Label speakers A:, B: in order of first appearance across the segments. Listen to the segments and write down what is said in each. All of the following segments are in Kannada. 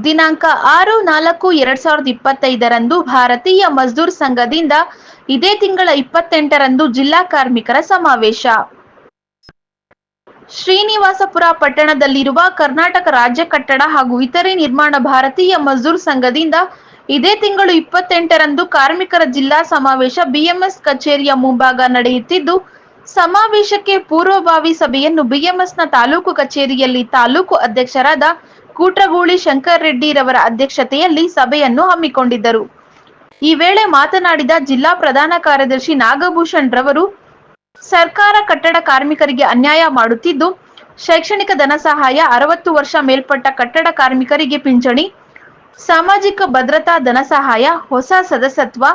A: ದಿನಾಂಕ 6-4-2025ರಂದು ಭಾರತೀಯ ಮಜ್ದೂರ್ ಸಂಘದಿಂದ ಇದೇ ತಿಂಗಳ 28ರಂದು ಜಿಲ್ಲಾ ಕಾರ್ಮಿಕರ ಸಮಾವೇಶ. ಶ್ರೀನಿವಾಸಪುರ ಪಟ್ಟಣದಲ್ಲಿರುವ ಕರ್ನಾಟಕ ರಾಜ್ಯ ಕಟ್ಟಡ ಹಾಗೂ ಇತರೆ ನಿರ್ಮಾಣ ಭಾರತೀಯ ಮಜ್ದೂರ್ ಸಂಘದಿಂದ ಇದೇ ತಿಂಗಳು 28ರಂದು ಕಾರ್ಮಿಕರ ಜಿಲ್ಲಾ ಸಮಾವೇಶ ಬಿಎಂಎಸ್ ಕಚೇರಿಯ ಮುಂಭಾಗ ನಡೆಯುತ್ತಿದ್ದು, ಸಮಾವೇಶಕ್ಕೆ ಪೂರ್ವಭಾವಿ ಸಭೆಯನ್ನು ಬಿಎಂಎಸ್ನ ತಾಲೂಕು ಕಚೇರಿಯಲ್ಲಿ ತಾಲೂಕು ಅಧ್ಯಕ್ಷರಾದ ಕೂಟ್ರಗೂಳಿ ಶಂಕರ್ ರೆಡ್ಡಿರವರ ಅಧ್ಯಕ್ಷತೆಯಲ್ಲಿ ಸಭೆಯನ್ನು ಹಮ್ಮಿಕೊಂಡಿದ್ದರು. ಈ ವೇಳೆ ಮಾತನಾಡಿದ ಜಿಲ್ಲಾ ಪ್ರಧಾನ ಕಾರ್ಯದರ್ಶಿ ನಾಗಭೂಷಣ್ ರವರು, ಸರ್ಕಾರ ಕಟ್ಟಡ ಕಾರ್ಮಿಕರಿಗೆ ಅನ್ಯಾಯ ಮಾಡುತ್ತಿದ್ದು, ಶೈಕ್ಷಣಿಕ ಧನ ಸಹಾಯ, 60 ವರ್ಷ ಮೇಲ್ಪಟ್ಟ ಕಟ್ಟಡ ಕಾರ್ಮಿಕರಿಗೆ ಪಿಂಚಣಿ, ಸಾಮಾಜಿಕ ಭದ್ರತಾ ಧನ ಸಹಾಯ, ಹೊಸ ಸದಸ್ಯತ್ವ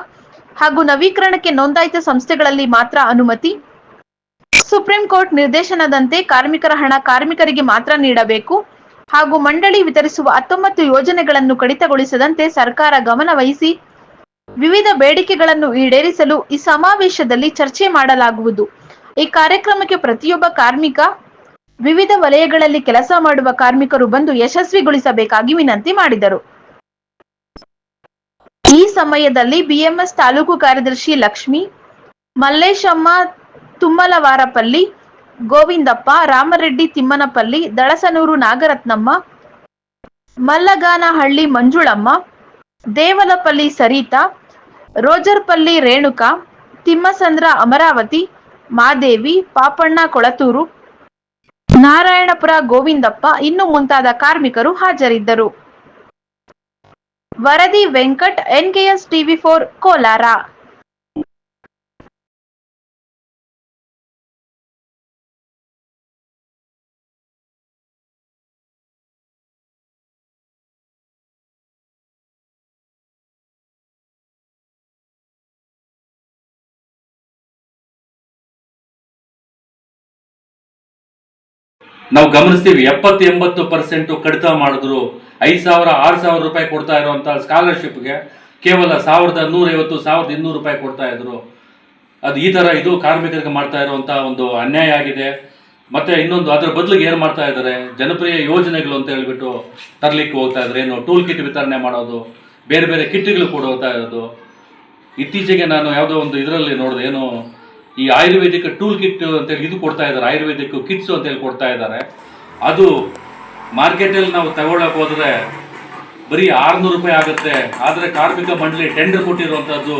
A: ಹಾಗೂ ನವೀಕರಣಕ್ಕೆ ನೋಂದಾಯಿತ ಸಂಸ್ಥೆಗಳಲ್ಲಿ ಮಾತ್ರ ಅನುಮತಿ, ಸುಪ್ರೀಂ ಕೋರ್ಟ್ ನಿರ್ದೇಶನದಂತೆ ಕಾರ್ಮಿಕರ ಹಣ ಕಾರ್ಮಿಕರಿಗೆ ಮಾತ್ರ ನೀಡಬೇಕು ಹಾಗೂ ಮಂಡಳಿ ವಿತರಿಸುವ 19 ಯೋಜನೆಗಳನ್ನು ಕಡಿತಗೊಳಿಸದಂತೆ ಸರ್ಕಾರ ಗಮನ ವಹಿಸಿ ವಿವಿಧ ಬೇಡಿಕೆಗಳನ್ನು ಈಡೇರಿಸಲು ಈ ಸಮಾವೇಶದಲ್ಲಿ ಚರ್ಚೆ ಮಾಡಲಾಗುವುದು. ಈ ಕಾರ್ಯಕ್ರಮಕ್ಕೆ ಪ್ರತಿಯೊಬ್ಬ ಕಾರ್ಮಿಕ, ವಿವಿಧ ವಲಯಗಳಲ್ಲಿ ಕೆಲಸ ಮಾಡುವ ಕಾರ್ಮಿಕರು ಬಂದು ಯಶಸ್ವಿಗೊಳಿಸಬೇಕಾಗಿ ವಿನಂತಿ ಮಾಡಿದರು. ಈ ಸಮಯದಲ್ಲಿ ಬಿಎಂಎಸ್ ತಾಲೂಕು ಕಾರ್ಯದರ್ಶಿ ಲಕ್ಷ್ಮಿ, ಮಲ್ಲೇಶಮ್ಮ ತುಮ್ಮಲವಾರಪಲ್ಲಿ, ಗೋವಿಂದಪ್ಪ, ರಾಮರೆಡ್ಡಿ ತಿಮ್ಮನಪಲ್ಲಿ, ದಳಸನೂರು ನಾಗರತ್ನಮ್ಮ, ಮಲ್ಲಗಾನಹಳ್ಳಿ ಮಂಜುಳಮ್ಮ, ದೇವಲಪಲ್ಲಿ ಸರಿತಾ, ರೋಜರ್ಪಲ್ಲಿ ರೇಣುಕಾ, ತಿಮ್ಮಸಂದ್ರ ಅಮರಾವತಿ, ಮಾದೇವಿ, ಪಾಪಣ್ಣ ಕೊಳತೂರು, ನಾರಾಯಣಪುರ ಗೋವಿಂದಪ್ಪ ಇನ್ನು ಮುಂತಾದ ಕಾರ್ಮಿಕರು ಹಾಜರಿದ್ದರು. ವರದಿ ವೆಂಕಟ್, ಎನ್ಕೆಎಸ್ ಟಿವಿ4 ಕೋಲಾರ.
B: ನಾವು ಗಮನಿಸ್ತೀವಿ 70-80% ಕಡಿತ ಮಾಡಿದ್ರು. 5,000 6,000 ರೂಪಾಯಿ ಕೊಡ್ತಾ ಇರುವಂತ ಸ್ಕಾಲರ್ಶಿಪ್ಗೆ ಕೇವಲ 1,150 1,200 ರೂಪಾಯಿ ಕೊಡ್ತಾ ಇದ್ರು. ಅದು ಈ ತರ ಇದು ಕಾರ್ಮಿಕರಿಗೆ ಮಾಡ್ತಾ ಇರುವಂತ ಒಂದು ಅನ್ಯಾಯ ಆಗಿದೆ. ಮತ್ತೆ ಇನ್ನೊಂದು ಅದರ ಬದಲಿಗೆ ಏನ್ ಮಾಡ್ತಾ ಇದ್ದಾರೆ, ಜನಪ್ರಿಯ ಯೋಜನೆಗಳು ಅಂತ ಹೇಳ್ಬಿಟ್ಟು ತರ್ಲಿಕ್ಕೆ ಹೋಗ್ತಾ ಇದ್ದಾರೆ. ಏನು ಟೂಲ್ ಕಿಟ್ ವಿತರಣೆ ಮಾಡೋದು, ಬೇರೆ ಬೇರೆ ಕಿಟ್ಗಳು ಕೊಡ್ತಾ ಇರೋದು. ಇತ್ತೀಚೆಗೆ ನಾನು ಯಾವುದೋ ಒಂದು ಇದರಲ್ಲಿ ನೋಡಿದೆ, ಏನು ಈ ಆಯುರ್ವೇದಿಕ್ ಟೂಲ್ ಕಿಟ್ ಅಂತೇಳಿ ಇದು ಕೊಡ್ತಾ ಇದ್ದಾರೆ, ಆಯುರ್ವೇದಿಕ್ ಕಿಟ್ಸ್ ಅಂತೇಳಿ ಕೊಡ್ತಾ ಇದ್ದಾರೆ. ಅದು ಮಾರ್ಕೆಟಲ್ಲಿ ನಾವು ತಗೊಳ್ಳಕ್ಕೆ ಹೋದ್ರೆ ಬರೀ 600 ರೂಪಾಯಿ ಆಗುತ್ತೆ. ಆದರೆ ಕಾರ್ಮಿಕ ಮಂಡಳಿ ಟೆಂಡರ್ ಕೊಟ್ಟಿರುವಂಥದ್ದು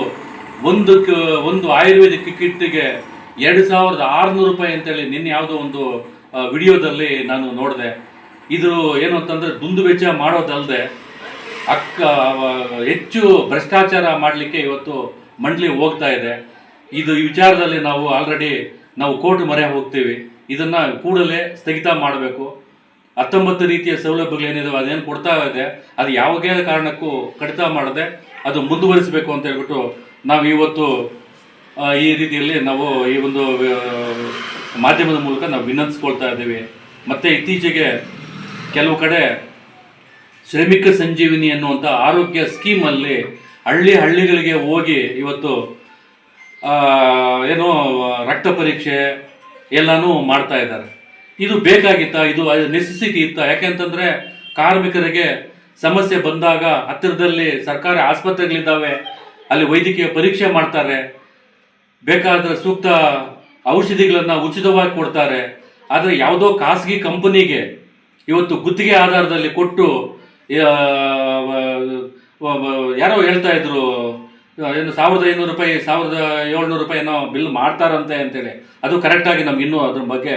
B: ಒಂದು ಆಯುರ್ವೇದಿಕ್ ಕಿಟ್ಗೆ 2,600 ರೂಪಾಯಿ ಅಂತೇಳಿ ನಿನ್ನೆ ಯಾವುದೋ ಒಂದು ವಿಡಿಯೋದಲ್ಲಿ ನಾನು ನೋಡಿದೆ. ಇದು ಏನು ಅಂತಂದ್ರೆ ದುಂದು ವೆಚ್ಚ ಮಾಡೋದಲ್ಲದೆ ಹೆಚ್ಚು ಭ್ರಷ್ಟಾಚಾರ ಮಾಡಲಿಕ್ಕೆ ಇವತ್ತು ಮಂಡಳಿ ಹೋಗ್ತಾ ಇದೆ. ಈ ವಿಚಾರದಲ್ಲಿ ನಾವು ಆಲ್ರೆಡಿ ಕೋರ್ಟ್ ಮೊರೆ ಹೋಗ್ತೀವಿ. ಇದನ್ನ ಕೂಡಲೇ ಸ್ಥಗಿತ ಮಾಡಬೇಕು. 19 ರೀತಿಯ ಸೌಲಭ್ಯಗಳು ಏನಿದಾವೆ ಅದೇನು ಕೊಡ್ತಾ ಇದೆ ಅದು ಯಾವುದೇ ಕಾರಣಕ್ಕೂ ಕಡಿತ ಮಾಡದೆ ಅದು ಮುಂದುವರಿಸಬೇಕು ಅಂತ ಹೇಳ್ಬಿಟ್ಟು ನಾವು ಇವತ್ತು ಈ ರೀತಿಯಲ್ಲಿ ನಾವು ಈ ಒಂದು ಮಾಧ್ಯಮದ ಮೂಲಕ ನಾವು ವಿನಂತಿಸ್ಕೊಳ್ತಾ ಇದ್ದೀವಿ. ಮತ್ತೆ ಇತ್ತೀಚೆಗೆ ಕೆಲವು ಕಡೆ ಶ್ರಮಿಕ ಸಂಜೀವಿನಿ ಅನ್ನುವಂಥ ಆರೋಗ್ಯ ಸ್ಕೀಮಲ್ಲಿ ಹಳ್ಳಿಗಳಿಗೆ ಹೋಗಿ ಇವತ್ತು ಏನೋ ರಕ್ತ ಪರೀಕ್ಷೆ ಎಲ್ಲಾನು ಮಾಡ್ತಾ ಇದ್ದಾರೆ. ಇದು ಬೇಕಾಗಿತ್ತಾ? ಇದು ನೆಸೆಸಿಟಿ ಇತ್ತಾ? ಯಾಕೆಂತಂದ್ರೆ ಕಾರ್ಮಿಕರಿಗೆ ಸಮಸ್ಯೆ ಬಂದಾಗ ಹತ್ತಿರದಲ್ಲಿ ಸರ್ಕಾರಿ ಆಸ್ಪತ್ರೆಗಳಿದ್ದಾವೆ, ಅಲ್ಲಿ ವೈದ್ಯಕೀಯ ಪರೀಕ್ಷೆ ಮಾಡ್ತಾರೆ, ಬೇಕಾದ್ರೆ ಸೂಕ್ತ ಔಷಧಿಗಳನ್ನ ಉಚಿತವಾಗಿ ಕೊಡ್ತಾರೆ. ಆದರೆ ಯಾವುದೋ ಖಾಸಗಿ ಕಂಪನಿಗೆ ಇವತ್ತು ಗುತ್ತಿಗೆ ಆಧಾರದಲ್ಲಿ ಕೊಟ್ಟು ಯಾರೋ ಹೇಳ್ತಾ ಇದ್ರು ಏನು 1,500 ರೂಪಾಯಿ 1,700 ರೂಪಾಯಿ ಏನೋ ಬಿಲ್ ಮಾಡ್ತಾರಂತೆ ಅಂತೇಳಿ. ಅದು ಕರೆಕ್ಟಾಗಿ ನಮ್ಗೆ ಇನ್ನೂ ಅದ್ರ ಬಗ್ಗೆ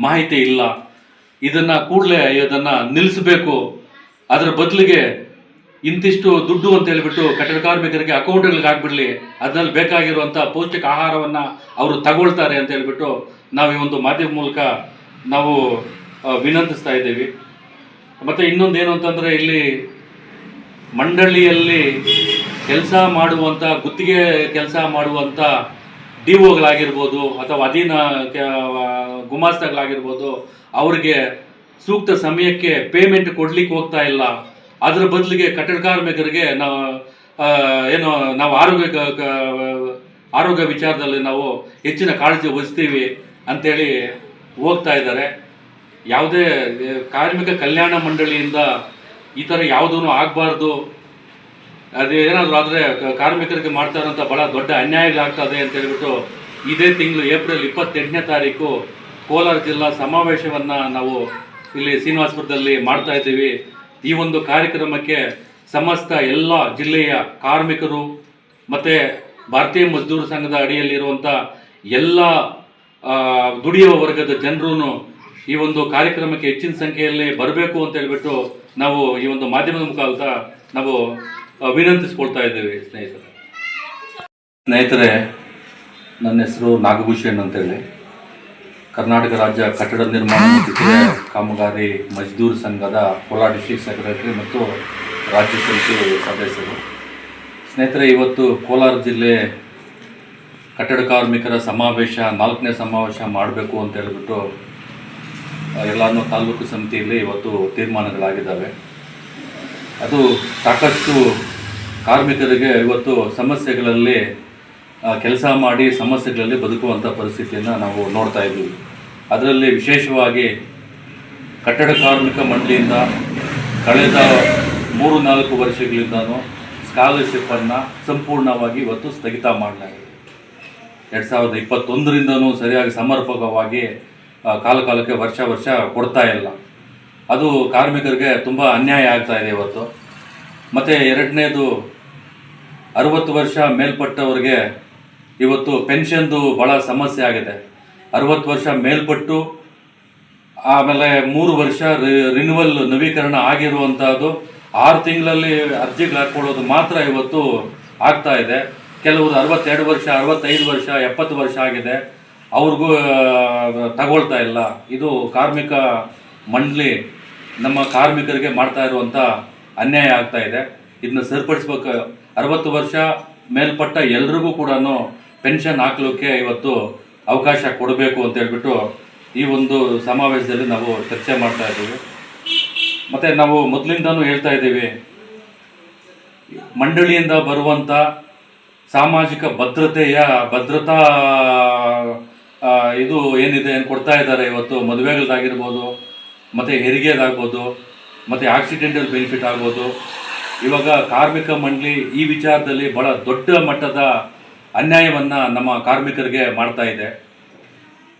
B: ಮಾಹಿತಿ ಇಲ್ಲ. ಇದನ್ನ ಕೂಡಲೇ ಇದನ್ನ ನಿಲ್ಲಿಸಬೇಕು. ಅದರ ಬದಲಿಗೆ ಇಂತಿಷ್ಟು ದುಡ್ಡು ಅಂತ ಹೇಳ್ಬಿಟ್ಟು ಕಟ್ಟಡ ಕಾರ್ಮಿಕರಿಗೆ ಅಕೌಂಟ್ಗಳಿಗೆ ಹಾಕ್ಬಿಡ್ಲಿ, ಅದ್ರಲ್ಲಿ ಬೇಕಾಗಿರುವಂಥ ಪೌಷ್ಟಿಕ ಆಹಾರವನ್ನು ಅವರು ತಗೊಳ್ತಾರೆ ಅಂತ ಹೇಳ್ಬಿಟ್ಟು ನಾವು ಈ ಒಂದು ಮಾಧ್ಯಮ ಮೂಲಕ ನಾವು ವಿನಂತಿಸ್ತಾ ಇದ್ದೀವಿ. ಮತ್ತು ಇನ್ನೊಂದೇನು ಅಂತಂದರೆ, ಇಲ್ಲಿ ಮಂಡಳಿಯಲ್ಲಿ ಕೆಲಸ ಮಾಡುವಂಥ ಗುತ್ತಿಗೆ ಕೆಲಸ ಮಾಡುವಂಥ ಡಿಒಗಳಾಗಿರ್ಬೋದು ಅಥವಾ ಅಧೀನ ಗುಮಾಸ್ತಗಳಾಗಿರ್ಬೋದು, ಅವ್ರಿಗೆ ಸೂಕ್ತ ಸಮಯಕ್ಕೆ ಪೇಮೆಂಟ್ ಕೊಡ್ಲಿಕ್ಕೆ ಹೋಗ್ತಾ ಇಲ್ಲ. ಅದರ ಬದಲಿಗೆ ಕಟ್ಟಡ ಕಾರ್ಮಿಕರಿಗೆ ನಾವು ಆರೋಗ್ಯ ವಿಚಾರದಲ್ಲಿ ನಾವು ಹೆಚ್ಚಿನ ಕಾಳಜಿ ವಹಿಸ್ತೀವಿ ಅಂತೇಳಿ ಹೋಗ್ತಾ ಇದ್ದಾರೆ. ಯಾವುದೇ ಕಾರ್ಮಿಕ ಕಲ್ಯಾಣ ಮಂಡಳಿಯಿಂದ ಈ ಥರ ಯಾವುದೂ ಆಗಬಾರ್ದು. ಅದೇನಾದರೂ ಆದರೆ ಕಾರ್ಮಿಕರಿಗೆ ಮಾಡ್ತಾ ಇರೋಂಥ ಭಾಳ ದೊಡ್ಡ ಅನ್ಯಾಯಗಳಾಗ್ತದೆ ಅಂತ ಹೇಳ್ಬಿಟ್ಟು ಇದೇ ತಿಂಗಳು ಏಪ್ರಿಲ್ 28ನೇ ತಾರೀಕು ಕೋಲಾರ ಜಿಲ್ಲಾ ಸಮಾವೇಶವನ್ನು ನಾವು ಇಲ್ಲಿ ಶ್ರೀನಿವಾಸಪುರದಲ್ಲಿ ಮಾಡ್ತಾ ಇದ್ದೀವಿ. ಈ ಒಂದು ಕಾರ್ಯಕ್ರಮಕ್ಕೆ ಸಮಸ್ತ ಎಲ್ಲ ಜಿಲ್ಲೆಯ ಕಾರ್ಮಿಕರು ಮತ್ತು ಭಾರತೀಯ ಮಜ್ದೂರ್ ಸಂಘದ ಅಡಿಯಲ್ಲಿರುವಂಥ ಎಲ್ಲ ದುಡಿಯುವ ವರ್ಗದ ಜನರು ಈ ಒಂದು ಕಾರ್ಯಕ್ರಮಕ್ಕೆ ಹೆಚ್ಚಿನ ಸಂಖ್ಯೆಯಲ್ಲಿ ಬರಬೇಕು ಅಂತ ಹೇಳ್ಬಿಟ್ಟು ನಾವು ಈ ಒಂದು ಮಾಧ್ಯಮದ ಮುಖಾಂತರ ನಾವು ವಿನಂತಿಸ್ಕೊಳ್ತಾ ಇದ್ದೀವಿ. ಸ್ನೇಹಿತರೆ, ನನ್ನ ಹೆಸರು ನಾಗಭೂಷಣ್ ಅಂತೇಳಿ, ಕರ್ನಾಟಕ ರಾಜ್ಯ ಕಟ್ಟಡ ನಿರ್ಮಾಣ ಮತ್ತು ಕಾಮಗಾರಿ ಮಜ್ದೂರ್ ಸಂಘದ ಕೋಲಾರ ಡಿಸ್ಟ್ರಿಕ್ಟ್ ಸೆಕ್ರೆಟರಿ ಮತ್ತು ರಾಜ್ಯ ಸಮಿತಿ ಸದಸ್ಯರು. ಸ್ನೇಹಿತರೆ, ಇವತ್ತು ಕೋಲಾರ ಜಿಲ್ಲೆ ಕಟ್ಟಡ ಕಾರ್ಮಿಕರ ಸಮಾವೇಶ 4ನೇ ಸಮಾವೇಶ ಮಾಡಬೇಕು ಅಂತ ಹೇಳ್ಬಿಟ್ಟು ಎಲ್ಲಾನು ತಾಲೂಕು ಸಮಿತಿಯಲ್ಲಿ ಇವತ್ತು ತೀರ್ಮಾನಗಳಾಗಿದ್ದಾವೆ. ಅದು ಸಾಕಷ್ಟು ಕಾರ್ಮಿಕರಿಗೆ ಇವತ್ತು ಸಮಸ್ಯೆಗಳಲ್ಲಿ ಕೆಲಸ ಮಾಡಿ ಸಮಸ್ಯೆಗಳಲ್ಲಿ ಬದುಕುವಂಥ ಪರಿಸ್ಥಿತಿಯನ್ನು ನಾವು ನೋಡ್ತಾ ಇದ್ದೀವಿ. ಅದರಲ್ಲಿ ವಿಶೇಷವಾಗಿ ಕಟ್ಟಡ ಕಾರ್ಮಿಕ ಮಂಡಳಿಯಿಂದ ಕಳೆದ 3-4 ವರ್ಷಗಳಿಂದನೂ ಸ್ಕಾಲರ್ಶಿಪ್ಪನ್ನು ಸಂಪೂರ್ಣವಾಗಿ ಇವತ್ತು ಸ್ಥಗಿತ ಮಾಡಲಾಗಿದೆ. 2021ರಿಂದನೂ ಸರಿಯಾಗಿ ಸಮರ್ಪಕವಾಗಿ ಕಾಲಕಾಲಕ್ಕೆ ವರ್ಷ ಕೊಡ್ತಾ ಇಲ್ಲ. ಅದು ಕಾರ್ಮಿಕರಿಗೆ ತುಂಬ ಅನ್ಯಾಯ ಆಗ್ತಾ ಇದೆ ಇವತ್ತು. ಮತ್ತು ಎರಡನೇದು, 60 ವರ್ಷ ಮೇಲ್ಪಟ್ಟವ್ರಿಗೆ ಇವತ್ತು ಪೆನ್ಷನ್ದು ಭಾಳ ಸಮಸ್ಯೆ ಆಗಿದೆ. 60 ವರ್ಷ ಮೇಲ್ಪಟ್ಟು ಆಮೇಲೆ 3 ವರ್ಷ ರಿನ್ಯೂವಲ್ ನವೀಕರಣ ಆಗಿರುವಂಥದ್ದು 6 ತಿಂಗಳಲ್ಲಿ ಅರ್ಜಿಗಳು ಹಾಕ್ಕೊಳ್ಳೋದು ಮಾತ್ರ ಇವತ್ತು ಆಗ್ತಾ ಇದೆ. ಕೆಲವರು 62 ವರ್ಷ, 65 ವರ್ಷ, 70 ವರ್ಷ ಆಗಿದೆ, ಅವ್ರಿಗೂ ತಗೊಳ್ತಾ ಇಲ್ಲ. ಇದು ಕಾರ್ಮಿಕ ಮಂಡಳಿ ನಮ್ಮ ಕಾರ್ಮಿಕರಿಗೆ ಮಾಡ್ತಾ ಇರುವಂಥ ಅನ್ಯಾಯ ಆಗ್ತಾ ಇದೆ. ಇದನ್ನ ಸರಿಪಡಿಸ್ಬೇಕು. 60 ವರ್ಷ ಮೇಲ್ಪಟ್ಟ ಎಲ್ರಿಗೂ ಕೂಡ ಪೆನ್ಷನ್ ಹಾಕ್ಲಿಕ್ಕೆ ಇವತ್ತು ಅವಕಾಶ ಕೊಡಬೇಕು ಅಂತ ಹೇಳ್ಬಿಟ್ಟು ಈ ಒಂದು ಸಮಾವೇಶದಲ್ಲಿ ನಾವು ಚರ್ಚೆ ಮಾಡ್ತಾ ಇದ್ದೀವಿ. ಮತ್ತು ನಾವು ಮೊದಲಿಂದನೂ ಹೇಳ್ತಾ ಇದ್ದೀವಿ, ಮಂಡಳಿಯಿಂದ ಬರುವಂಥ ಸಾಮಾಜಿಕ ಭದ್ರತಾ ಇದು ಏನಿದೆ ಏನು ಕೊಡ್ತಾ ಇದ್ದಾರೆ ಇವತ್ತು, ಮದುವೆಗಳದ್ದಾಗಿರ್ಬೋದು, ಮತ್ತು ಹೆರಿಗೆದಾಗ್ಬೋದು, ಮತ್ತು ಆಕ್ಸಿಡೆಂಟಲ್ ಬೆನಿಫಿಟ್ ಆಗ್ಬೋದು. ಇವಾಗ ಕಾರ್ಮಿಕ ಮಂಡಳಿ ಈ ವಿಚಾರದಲ್ಲಿ ಭಾಳ ದೊಡ್ಡ ಮಟ್ಟದ ಅನ್ಯಾಯವನ್ನು ನಮ್ಮ ಕಾರ್ಮಿಕರಿಗೆ ಮಾಡ್ತಾ ಇದೆ.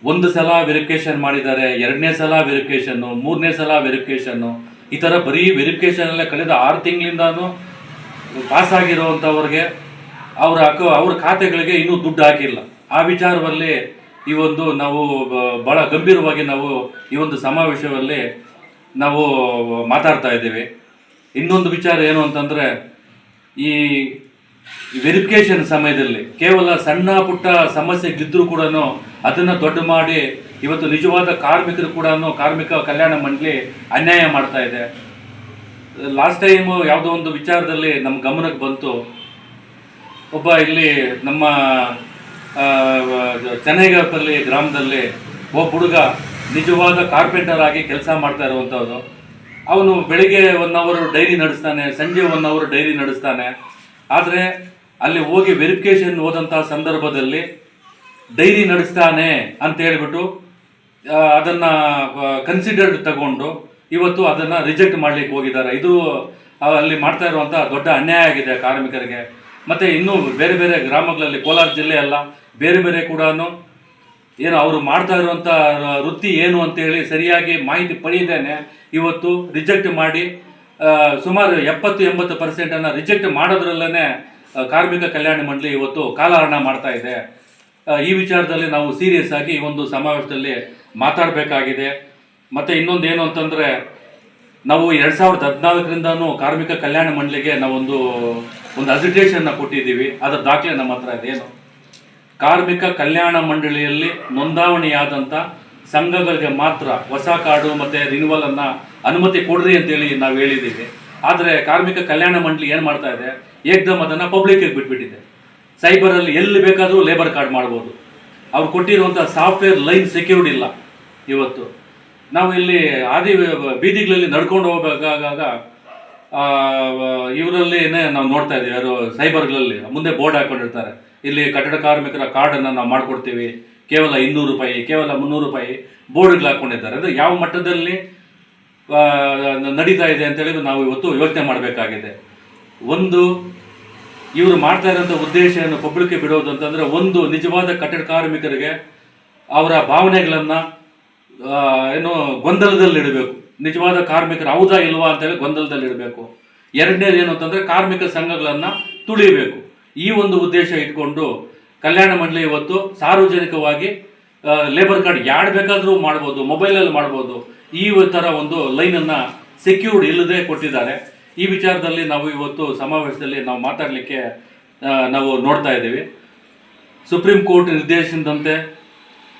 B: 1 ಸಲ ವೆರಿಫಿಕೇಷನ್ ಮಾಡಿದ್ದಾರೆ, 2ನೇ ಸಲ ವೆರಿಫಿಕೇಷನ್ನು, 3ನೇ ಸಲ ವೆರಿಫಿಕೇಷನ್ನು, ಈ ಥರ ಬರೀ ವೆರಿಫಿಕೇಷನಲ್ಲೇ ಕಳೆದ 6 ತಿಂಗಳಿಂದನೂ ಪಾಸಾಗಿರೋವಂಥವ್ರಿಗೆ ಅವ್ರ ಖಾತೆಗಳಿಗೆ ಇನ್ನೂ ದುಡ್ಡು ಹಾಕಿಲ್ಲ. ಆ ವಿಚಾರದಲ್ಲಿ ಈ ಒಂದು ನಾವು ಭಾಳ ಗಂಭೀರವಾಗಿ ನಾವು ಈ ಒಂದು ಸಮಾವೇಶದಲ್ಲಿ ನಾವು ಮಾತಾಡ್ತಾ ಇದ್ದೀವಿ. ಇನ್ನೊಂದು ವಿಚಾರ ಏನು ಅಂತಂದರೆ, ಈ ವೆರಿಫಿಕೇಷನ್ ಸಮಯದಲ್ಲಿ ಕೇವಲ ಸಣ್ಣ ಪುಟ್ಟ ಸಮಸ್ಯೆಗಳಿದ್ದರೂ ಕೂಡ ಅದನ್ನು ದೊಡ್ಡ ಮಾಡಿ ಇವತ್ತು ನಿಜವಾದ ಕಾರ್ಮಿಕರು ಕೂಡ ಕಾರ್ಮಿಕ ಕಲ್ಯಾಣ ಮಂಡಳಿ ಅನ್ಯಾಯ ಮಾಡ್ತಾ ಇದೆ. ಲಾಸ್ಟ್ ಟೈಮು ಯಾವುದೋ ಒಂದು ವಿಚಾರದಲ್ಲಿ ನಮ್ಮ ಗಮನಕ್ಕೆ ಬಂತು. ಒಬ್ಬ ಇಲ್ಲಿ ನಮ್ಮ ಚೆನ್ನೈಗಪಲ್ಲಿ ಗ್ರಾಮದಲ್ಲಿ ಒಬ್ಬ ಹುಡುಗ ನಿಜವಾದ ಕಾರ್ಪೆಂಟರ್ ಆಗಿ ಕೆಲಸ ಮಾಡ್ತಾ ಇರುವಂಥದ್ದು. ಅವನು ಬೆಳಿಗ್ಗೆ 1 ಅವರ್ ಡೈರಿ ನಡೆಸ್ತಾನೆ, ಸಂಜೆ 1 ಅವರ್ ಡೈರಿ ನಡೆಸ್ತಾನೆ. ಆದರೆ ಅಲ್ಲಿ ಹೋಗಿ ವೆರಿಫಿಕೇಷನ್ ಹೋದಂಥ ಸಂದರ್ಭದಲ್ಲಿ ಡೈರಿ ನಡೆಸ್ತಾನೆ ಅಂತ ಹೇಳ್ಬಿಟ್ಟು ಅದನ್ನು ಕನ್ಸಿಡರ್ಡ್ ತಗೊಂಡು ಇವತ್ತು ಅದನ್ನು ರಿಜೆಕ್ಟ್ ಮಾಡಲಿಕ್ಕೆ ಹೋಗಿದ್ದಾರೆ. ಇದು ಅಲ್ಲಿ ಮಾಡ್ತಾ ಇರುವಂಥ ದೊಡ್ಡ ಅನ್ಯಾಯ ಆಗಿದೆ ಕಾರ್ಮಿಕರಿಗೆ. ಮತ್ತು ಇನ್ನೂ ಬೇರೆ ಬೇರೆ ಗ್ರಾಮಗಳಲ್ಲಿ, ಕೋಲಾರ ಜಿಲ್ಲೆ ಅಲ್ಲ, ಬೇರೆ ಬೇರೆ ಕೂಡ ಏನು ಅವರು ಮಾಡ್ತಾ ಇರುವಂಥ ವೃತ್ತಿ ಏನು ಅಂತೇಳಿ ಸರಿಯಾಗಿ ಮಾಹಿತಿ ಪಡೆಯದೇನೆ ಇವತ್ತು ರಿಜೆಕ್ಟ್ ಮಾಡಿ ಸುಮಾರು 70-80% ರಿಜೆಕ್ಟ್ ಮಾಡೋದ್ರಲ್ಲೇ ಕಾರ್ಮಿಕ ಕಲ್ಯಾಣ ಮಂಡಳಿ ಇವತ್ತು ಕಾಲಹರಣ ಮಾಡ್ತಾ ಇದೆ. ಈ ವಿಚಾರದಲ್ಲಿ ನಾವು ಸೀರಿಯಸ್ ಆಗಿ ಈ ಒಂದು ಸಮಾವೇಶದಲ್ಲಿ ಮಾತಾಡಬೇಕಾಗಿದೆ. ಮತ್ತು ಇನ್ನೊಂದು ಏನು ಅಂತಂದರೆ, ನಾವು 2014ರಿಂದನೂ ಕಾರ್ಮಿಕ ಕಲ್ಯಾಣ ಮಂಡಳಿಗೆ ನಾವೊಂದು ಅಜಿಟೇಷನ್ನ ಕೊಟ್ಟಿದ್ದೀವಿ. ಅದರ ದಾಖಲೆ ನಮ್ಮ ಹತ್ರ ಇದೆ. ಏನು, ಕಾರ್ಮಿಕ ಕಲ್ಯಾಣ ಮಂಡಳಿಯಲ್ಲಿ ನೋಂದಾವಣಿಯಾದಂಥ ಸಂಘಗಳಿಗೆ ಮಾತ್ರ ಹೊಸ ಕಾರ್ಡು ಮತ್ತು ರಿನ್ಯೂವಲನ್ನು ಅನುಮತಿ ಕೊಡ್ರಿ ಅಂತೇಳಿ ನಾವು ಹೇಳಿದ್ದೀವಿ. ಆದರೆ ಕಾರ್ಮಿಕ ಕಲ್ಯಾಣ ಮಂಡಳಿ ಏನು ಮಾಡ್ತಾ ಇದೆ, ಏಕ್ದಮ್ ಅದನ್ನು ಪಬ್ಲಿಕ್ಗೆ ಬಿಟ್ಬಿಟ್ಟಿದೆ. ಸೈಬರಲ್ಲಿ ಎಲ್ಲಿ ಬೇಕಾದರೂ ಲೇಬರ್ ಕಾರ್ಡ್ ಮಾಡ್ಬೋದು. ಅವ್ರು ಕೊಟ್ಟಿರುವಂಥ ಸಾಫ್ಟ್ವೇರ್ ಲೈನ್ ಸೆಕ್ಯೂರ್ಡ್ ಇಲ್ಲ. ಇವತ್ತು ನಾವು ಇಲ್ಲಿ ಬೀದಿಗಳಲ್ಲಿ ನಡ್ಕೊಂಡು ಹೋಗಬೇಕಾಗ ಇವರಲ್ಲಿನೇ ನಾವು ನೋಡ್ತಾ ಇದ್ದೀವಿ. ಯಾರು ಸೈಬರ್ಗಳಲ್ಲಿ ಮುಂದೆ ಬೋರ್ಡ್ ಹಾಕೊಂಡಿರ್ತಾರೆ, ಇಲ್ಲಿ ಕಟ್ಟಡ ಕಾರ್ಮಿಕರ ಕಾರ್ಡನ್ನು ನಾವು ಮಾಡಿಕೊಡ್ತೀವಿ, ಕೇವಲ 200 ರೂಪಾಯಿ, ಕೇವಲ 300 ರೂಪಾಯಿ ಬೋರ್ಡ್ಗಳು ಹಾಕ್ಕೊಂಡಿರ್ತಾರೆ. ಅದು ಯಾವ ಮಟ್ಟದಲ್ಲಿ ನಡೀತಾ ಇದೆ ಅಂತೇಳಿ ನಾವು ಇವತ್ತು ಯೋಚನೆ ಮಾಡಬೇಕಾಗಿದೆ. ಒಂದು ಇವರು ಮಾಡ್ತಾ ಇರೋಂಥ ಉದ್ದೇಶವನ್ನು ಪಬ್ಲಿಕ್ಗೆ ಬಿಡೋದು ಅಂತಂದರೆ, ಒಂದು ನಿಜವಾದ ಕಟ್ಟಡ ಕಾರ್ಮಿಕರಿಗೆ ಅವರ ಭಾವನೆಗಳನ್ನು ಏನು ಗೊಂದಲದಲ್ಲಿಡಬೇಕು. ನಿಜವಾದ ಕಾರ್ಮಿಕರು ಹೌದಾ ಇಲ್ವಾ ಅಂತೇಳಿ ಗೊಂದಲದಲ್ಲಿಡಬೇಕು. ಎರಡನೇದು ಏನು ಅಂತಂದರೆ ಕಾರ್ಮಿಕ ಸಂಘಗಳನ್ನು ತುಳಿಬೇಕು. ಈ ಒಂದು ಉದ್ದೇಶ ಇಟ್ಕೊಂಡು ಕಲ್ಯಾಣ ಮಂಡಳಿ ಇವತ್ತು ಸಾರ್ವಜನಿಕವಾಗಿ ಲೇಬರ್ ಕಾರ್ಡ್ ಯಾರು ಬೇಕಾದರೂ ಮಾಡ್ಬೋದು, ಮೊಬೈಲಲ್ಲಿ ಮಾಡ್ಬೋದು, ಈ ಥರ ಒಂದು ಲೈನನ್ನು ಸೆಕ್ಯೂರ್ಡ್ ಇಲ್ಲದೆ ಕೊಟ್ಟಿದ್ದಾರೆ. ಈ ವಿಚಾರದಲ್ಲಿ ನಾವು ಇವತ್ತು ಸಮಾವೇಶದಲ್ಲಿ ನಾವು ಮಾತಾಡಲಿಕ್ಕೆ ನಾವು ನೋಡ್ತಾ ಇದ್ದೀವಿ. ಸುಪ್ರೀಂ ಕೋರ್ಟ್ ನಿರ್ದೇಶನದಂತೆ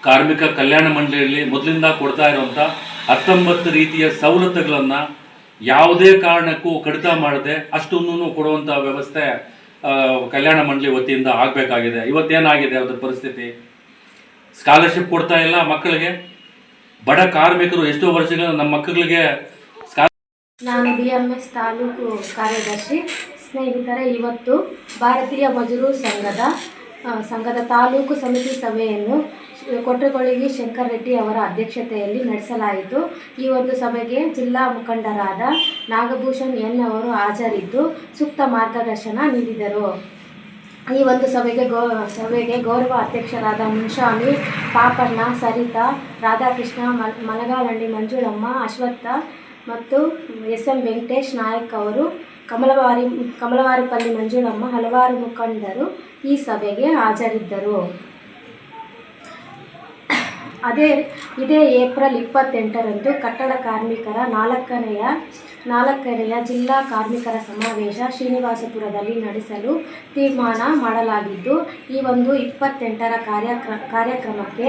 B: ಕಾರ್ಮಿಕ ಕಲ್ಯಾಣ ಮಂಡಳಿಯಲ್ಲಿ ಮೊದಲಿಂದ ಕೊಡ್ತಾ ಇರುವಂಥ 19 ರೀತಿಯ ಸವಲತ್ತುಗಳನ್ನು ಯಾವುದೇ ಕಾರಣಕ್ಕೂ ಕಡಿತ ಮಾಡದೆ ಅಷ್ಟೊಂದು ಕೊಡುವಂಥ ವ್ಯವಸ್ಥೆ ಕಲ್ಯಾಣ ಮಂಡಳಿ ವತಿಯಿಂದ ಆಗಬೇಕಾಗಿದೆ. ಇವತ್ತೇನಾಗಿದೆ ಅದರ ಪರಿಸ್ಥಿತಿ? ಸ್ಕಾಲರ್ಶಿಪ್ ಕೊಡ್ತಾ ಇಲ್ಲ ಮಕ್ಕಳಿಗೆ. ಬಡ ಕಾರ್ಮಿಕರು ಎಷ್ಟೋ ವರ್ಷಗಳಿಂದ ನಮ್ಮ ಮಕ್ಕಳಿಗೆ
C: ನಾನು BMS ತಾಲೂಕು ಕಾರ್ಯದರ್ಶಿ. ಸ್ನೇಹಿತರೆ, ಇವತ್ತು ಭಾರತೀಯ ಮಜದೂರ್ ಸಂಘದ ತಾಲೂಕು ಸಮಿತಿ ಸಭೆಯನ್ನು ಕೊಟ್ರಗೊಳಿಗಿ ಶಂಕರ್ ರೆಡ್ಡಿ ಅವರ ಅಧ್ಯಕ್ಷತೆಯಲ್ಲಿ ನಡೆಸಲಾಯಿತು. ಈ ಒಂದು ಸಭೆಗೆ ಜಿಲ್ಲಾ ಮುಖಂಡರಾದ ನಾಗಭೂಷಣ್ ಎನ್ ಅವರು ಹಾಜರಿದ್ದು ಸೂಕ್ತ ಮಾರ್ಗದರ್ಶನ ನೀಡಿದರು. ಈ ಒಂದು ಸಭೆಗೆ ಗೌರವ ಅಧ್ಯಕ್ಷರಾದ ಮುನ್ಸ್ವಾಮಿ, ಪಾಪಣ್ಣ, ಸರಿತಾ, ರಾಧಾಕೃಷ್ಣ, ಮಲಗಾಲಹಳ್ಳಿ ಮಂಜುಳಮ್ಮ, ಅಶ್ವತ್ಥ ಮತ್ತು SM ವೆಂಕಟೇಶ್ ನಾಯಕ್ ಅವರು, ಕಮಲವಾರಿಪಲ್ಲಿ ಮಂಜುಳಮ್ಮ, ಹಲವಾರು ಮುಖಂಡರು ಈ ಸಭೆಗೆ ಹಾಜರಿದ್ದರು. ಇದೇ ಏಪ್ರಿಲ್ 28ರಂದು ಕಟ್ಟಡ ಕಾರ್ಮಿಕರ ನಾಲ್ಕನೆಯ ಜಿಲ್ಲಾ ಕಾರ್ಮಿಕರ ಸಮಾವೇಶ ಶ್ರೀನಿವಾಸಪುರದಲ್ಲಿ ನಡೆಸಲು ತೀರ್ಮಾನ ಮಾಡಲಾಗಿದ್ದು, ಈ ಒಂದು 28ರ ಕಾರ್ಯಕ್ರಮಕ್ಕೆ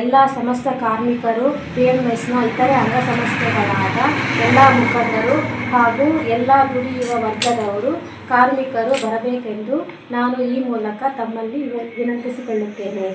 C: ಎಲ್ಲ ಸಮಸ್ತ ಕಾರ್ಮಿಕರು, BMSನ ಇತರೆ ಅಂಗಸಂಸ್ಥೆಗಳಾದ ಎಲ್ಲ ಮುಖಂಡರು ಹಾಗೂ ಎಲ್ಲ ದುಡಿಯುವ ವರ್ಗದವರು ಕಾರ್ಮಿಕರು ಬರಬೇಕೆಂದು ನಾನು ಈ ಮೂಲಕ ತಮ್ಮಲ್ಲಿ ವಿನಂತಿಸಿಕೊಳ್ಳುತ್ತೇನೆ.